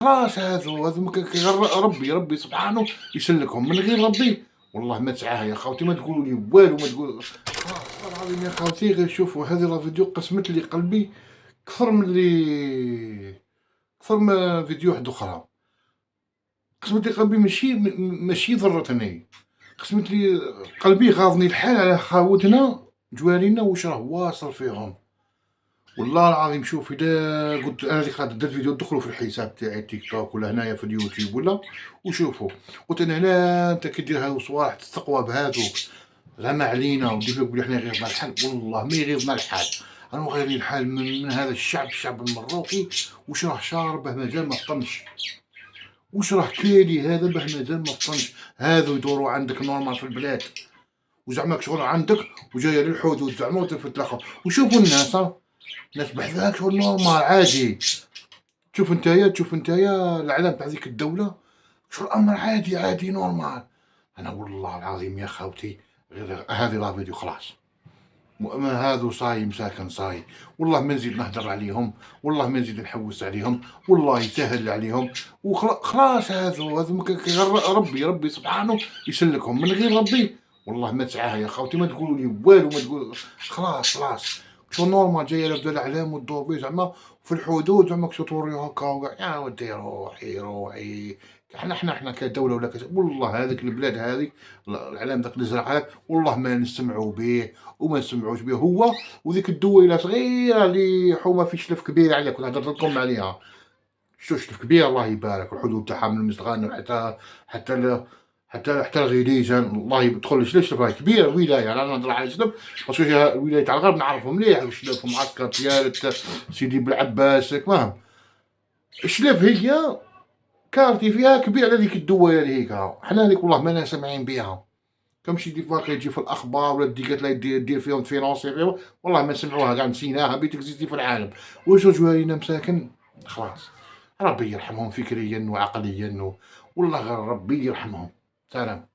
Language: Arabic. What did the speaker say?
خلاص هاذو غير ربي سبحانه يسلكهم، من غير ربي والله ما تسعاها يا خاوتي، ما تقولوا لي والو، ما تقول خلاص والله العظيم يا خاوتي. غير شوفوا هذه لا فيديو قسمت لي قلبي كثر من اللي كثر ما فيديو واحد أخرى، قسمت لي قلبي ماشي ضرتني، قسمت لي قلبي غاضني الحال على خاوتنا جوارينا واش راه واصل فيهم. والله العظيم شوف إذا قلت أنا هاذيك درت فيديو دخلوا في الحساب تاعي تيك توك ولا هنايا في اليوتيوب ولا وشوفوا، قلت أنا هنا أنت كي دير هاذو صوالح تستقوى بهاذوك زعما علينا ودير لك بلي حنا يغيظنا الحال، والله ما يغيظنا الحال، رانا غايرين الحال من هذا الشعب المروكي، واش راه شاربه مازال ما فطنش، واش راه كالي هذا باه مازال ما فطنش، هاذو يدوروا عندك نورمال في البلاد وزعما شغل عندك وجايه للحدود زعما وتتلخبط، وشوفوا الناس الناس بحذاك شغل نورمال عادي، تشوف نتايا الإعلام تاع ذيك الدولة شغل أمر عادي نورمال. أنا والله العظيم يا خاوتي غير هذه لا فيديو خلاص، هاذو صاي مساكن صاي، والله ما نزيد نهدر عليهم، والله ما نزيد نحوس عليهم، والله يسهل عليهم خلاص هاذو ربي سبحانه يسلكهم، من غير ربي والله ما تسعاها يا خاوتي، ما تقولوا لي والو، ما تقول خلاص شو نورمال جايه لابدا الاعلام وتدور بيه زعما في الحدود زعما كشو توريو هكا يا ودي روحي احنا كدوله ولا والله هذيك البلاد هذيك الاعلام داك اللي زرعها والله ما نسمعوا به وما نسمعوش به هو، وذيك الدويله صغيره اللي حومه في شلف كبير عليك كنت هضرت لكم عليها، شتو شلف كبير الله يبارك، الحدود تاعها من المستغانم حتى الغليجان الله يدخل شلف راهي كبيره ولايه، انا نهضر على شلف باسكو الولايه تاع الغرب نعرفهم مليح، شلف ومعسكر تيالت سيدي بلعباس فاهم، شلف هي كارتي فيها كبير على ديك الدويله اللي هيك، حنا هذيك والله مانا سامعين بها، كمشي دي باقي تجي في الاخبار ولا قالت لا دير فيهم تفينونسي فيهم، والله ما نسمعوها كاع نسيناها بي تكزيستي في العالم، وجو جوارينا مساكن خلاص ربي يرحمهم فكريا وعقليا والله غير ربي يرحمهم. سلام.